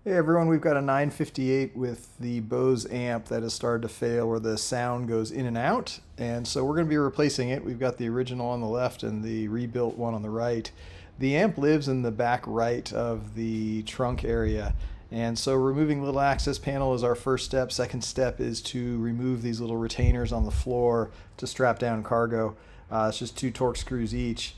Hey everyone, we've got a 958 with the Bose amp that has started to fail where the sound goes in and out, and so we're going to be replacing it. We've got the original on the left and the rebuilt one on the right. The amp lives in the back right of the trunk area, and so removing the little access panel is our first step. Second step is to remove these little retainers on the floor to strap down cargo. It's just 2 Torx screws each,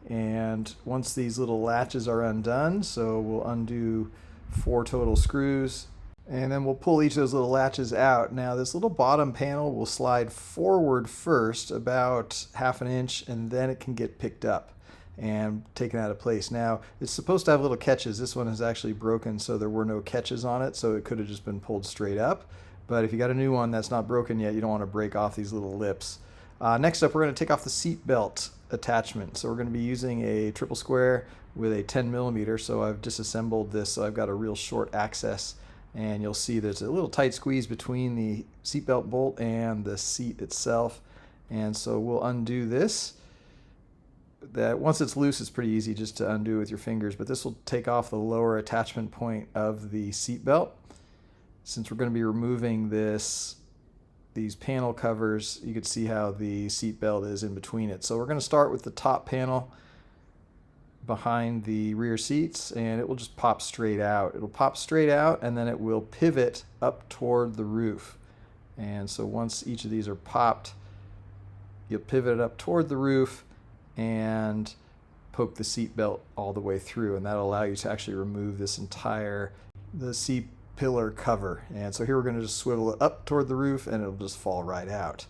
and once these little latches are undone, so we'll undo 4 total screws, and then we'll pull each of those little latches out. Now this little bottom panel will slide forward first about 1/2 inch, and then it can get picked up and taken out of place. Now it's supposed to have little catches. This one is actually broken, so there were no catches on it, so it could have just been pulled straight up. But if you got a new one that's not broken yet, you don't want to break off these little lips. Next up, we're going to take off the seat belt attachment. So we're going to be using a triple square with a 10mm. So I've disassembled this, so I've got a real short access, and you'll see there's a little tight squeeze between the seatbelt bolt and the seat itself. And so we'll undo this. That once it's loose, it's pretty easy just to undo with your fingers, but this will take off the lower attachment point of the seatbelt. Since we're going to be removing these panel covers, you can see how the seat belt is in between it. So we're going to start with the top panel behind the rear seats, and it will just pop straight out. It'll pop straight out, and then it will pivot up toward the roof. And so once each of these are popped, you'll pivot it up toward the roof and poke the seat belt all the way through, and that'll allow you to actually remove this entire seat pillar cover. And so here we're going to just swivel it up toward the roof, and it'll just fall right out.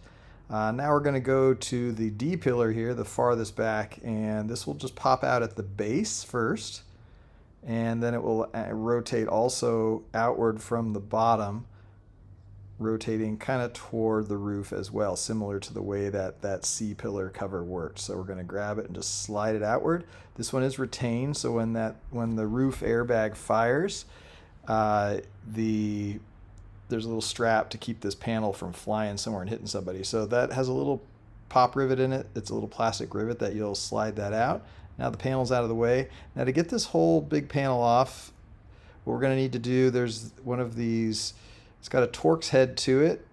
Now we're going to go to the D pillar here, the farthest back, and this will just pop out at the base first, and then it will rotate also outward from the bottom, rotating kind of toward the roof as well, similar to the way that C pillar cover worked. So we're going to grab it and just slide it outward. This one is retained, so when the roof airbag fires, there's a little strap to keep this panel from flying somewhere and hitting somebody. So that has a little pop rivet in it. It's a little plastic rivet that you'll slide that out. Now the panel's out of the way. Now to get this whole big panel off, what we're going to need to do, there's one of these, it's got a Torx head to it.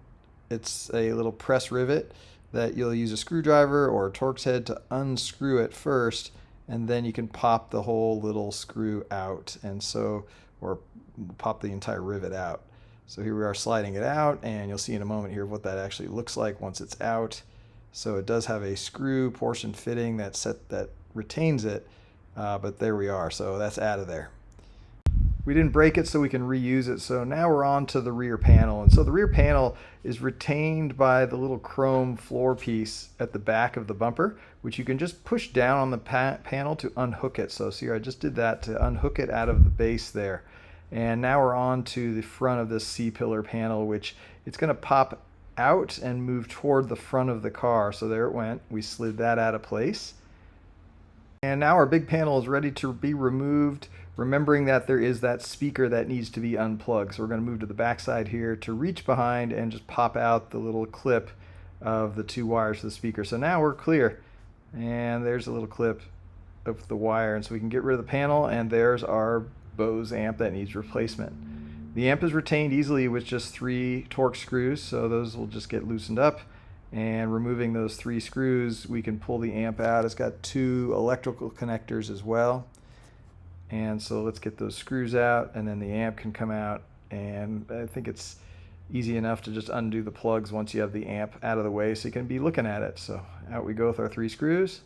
It's a little press rivet that you'll use a screwdriver or a Torx head to unscrew it first, and then you can pop the whole little screw out, and so, or pop the entire rivet out. So here we are sliding it out, and you'll see in a moment here what that actually looks like once it's out. So it does have a screw portion fitting that retains it, but there we are. So that's out of there. We didn't break it, so we can reuse it. So now we're on to the rear panel. And so the rear panel is retained by the little chrome floor piece at the back of the bumper, which you can just push down on the panel to unhook it. So see here, I just did that to unhook it out of the base there. And now we're on to the front of this C-pillar panel, which it's going to pop out and move toward the front of the car. So there it went. We slid that out of place. And now our big panel is ready to be removed, remembering that there is that speaker that needs to be unplugged. So we're going to move to the back side here to reach behind and just pop out the little clip of the 2 wires to the speaker. So now we're clear. And there's a little clip of the wire. And so we can get rid of the panel, and there's our Bose amp that needs replacement. The amp is retained easily with just 3 Torx screws, so those will just get loosened up, and removing those 3 screws, we can pull the amp out. It's got 2 electrical connectors as well, and so let's get those screws out, and then the amp can come out. And I think it's easy enough to just undo the plugs once you have the amp out of the way, so you can be looking at it. So out we go with our 3 screws.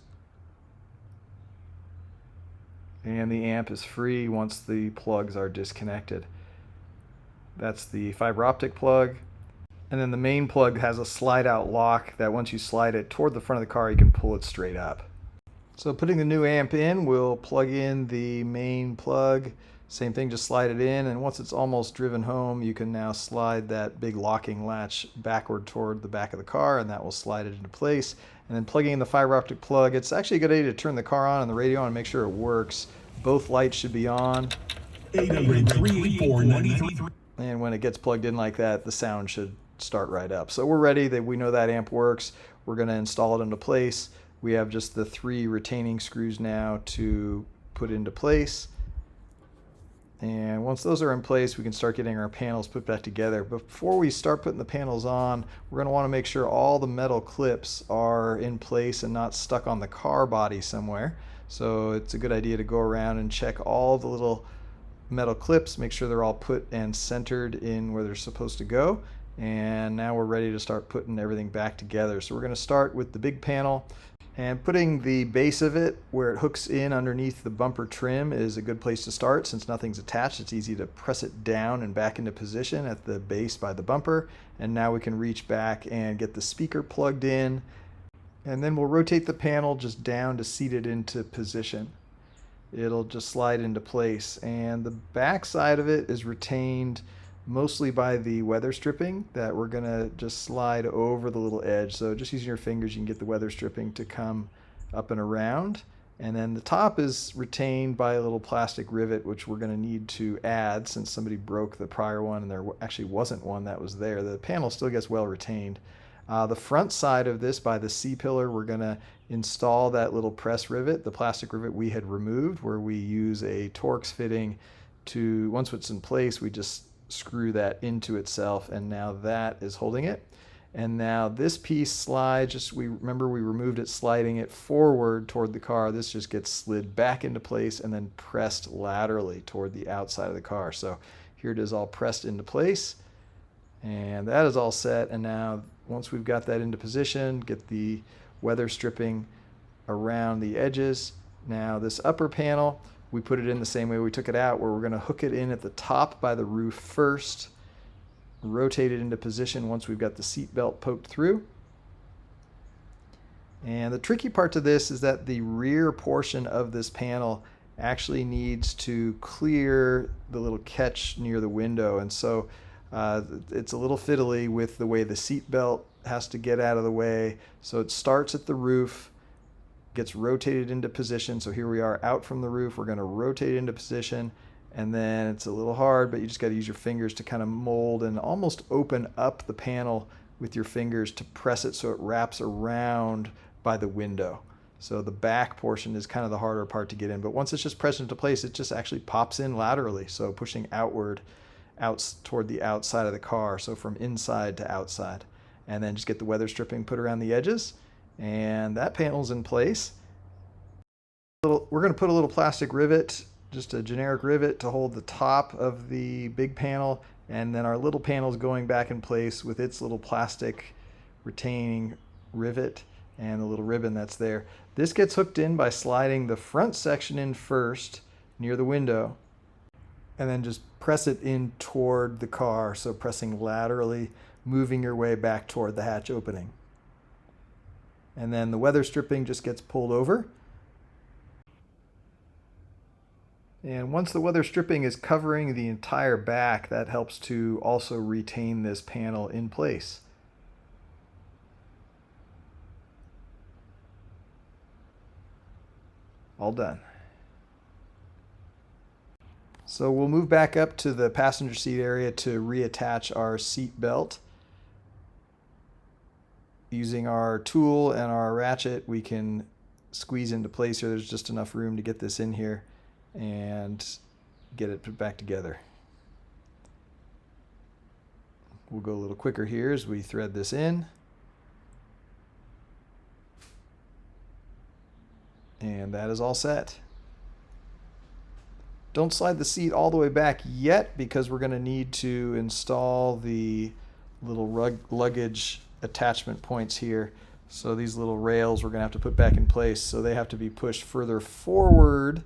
And the amp is free once the plugs are disconnected. That's the fiber optic plug. And then the main plug has a slide out lock that once you slide it toward the front of the car, you can pull it straight up. So putting the new amp in, we'll plug in the main plug. Same thing, just slide it in, and once it's almost driven home, you can now slide that big locking latch backward toward the back of the car, and that will slide it into place. And then plugging in the fiber optic plug, it's actually a good idea to turn the car on and the radio on and make sure it works. Both lights should be on. 800-384-93. And when it gets plugged in like that, the sound should start right up. So we're ready. We know that amp works. We're going to install it into place. We have just the 3 retaining screws now to put into place. And once those are in place, we can start getting our panels put back together. Before we start putting the panels on, we're going to want to make sure all the metal clips are in place and not stuck on the car body somewhere. So it's a good idea to go around and check all the little metal clips, make sure they're all put and centered in where they're supposed to go. And now we're ready to start putting everything back together. So we're going to start with the big panel. And putting the base of it where it hooks in underneath the bumper trim is a good place to start. Since nothing's attached, it's easy to press it down and back into position at the base by the bumper. And now we can reach back and get the speaker plugged in. And then we'll rotate the panel just down to seat it into position. It'll just slide into place. And the back side of it is retained mostly by the weather stripping that we're going to just slide over the little edge. So just using your fingers, you can get the weather stripping to come up and around. And then the top is retained by a little plastic rivet, which we're going to need to add since somebody broke the prior one and there actually wasn't one that was there. The panel still gets well retained. The front side of this by the C-pillar, we're going to install that little press rivet, the plastic rivet we had removed, where we use a Torx fitting to, once it's in place, we just screw that into itself, and now that is holding it. And now this piece slides, just we removed it sliding it forward toward the car. This just gets slid back into place and then pressed laterally toward the outside of the car. So here it is all pressed into place, and that is all set. And now once we've got that into position, get the weather stripping around the edges. Now this upper panel, we put it in the same way we took it out, where we're going to hook it in at the top by the roof first, rotate it into position once we've got the seat belt poked through. And the tricky part to this is that the rear portion of this panel actually needs to clear the little catch near the window. And so it's a little fiddly with the way the seat belt has to get out of the way. So it starts at the roof, gets rotated into position. So here we are out from the roof. We're going to rotate into position, and then it's a little hard, but you just got to use your fingers to kind of mold and almost open up the panel with your fingers to press it so it wraps around by the window. So the back portion is kind of the harder part to get in, but once it's just pressed into place, it just actually pops in laterally. So pushing outward out toward the outside of the car. So from inside to outside, and then just get the weather stripping put around the edges. And that panel's in place. We're going to put a little plastic rivet, just a generic rivet, to hold the top of the big panel, and then our little panel's going back in place with its little plastic retaining rivet and the little ribbon that's there. This gets hooked in by sliding the front section in first near the window, and then just press it in toward the car, so pressing laterally, moving your way back toward the hatch opening. And then the weather stripping just gets pulled over. And once the weather stripping is covering the entire back, that helps to also retain this panel in place. All done. So we'll move back up to the passenger seat area to reattach our seat belt. Using our tool and our ratchet, we can squeeze into place here. There's just enough room to get this in here and get it put back together. We'll go a little quicker here as we thread this in. And that is all set. Don't slide the seat all the way back yet, because we're going to need to install the little luggage attachment points here. So these little rails we're going to have to put back in place, so they have to be pushed further forward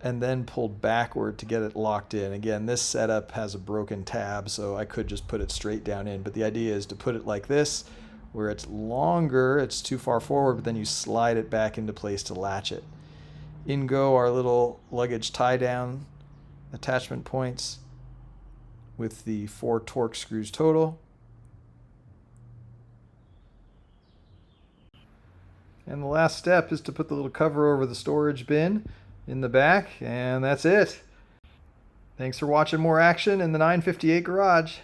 and then pulled backward to get it locked in. Again, this setup has a broken tab, so I could just put it straight down in, but the idea is to put it like this, where it's longer, it's too far forward, but then you slide it back into place to latch it. In go our little luggage tie down attachment points with the 4 Torx screws total. And the last step is to put the little cover over the storage bin in the back, and that's it. Thanks for watching more action in the 958 garage.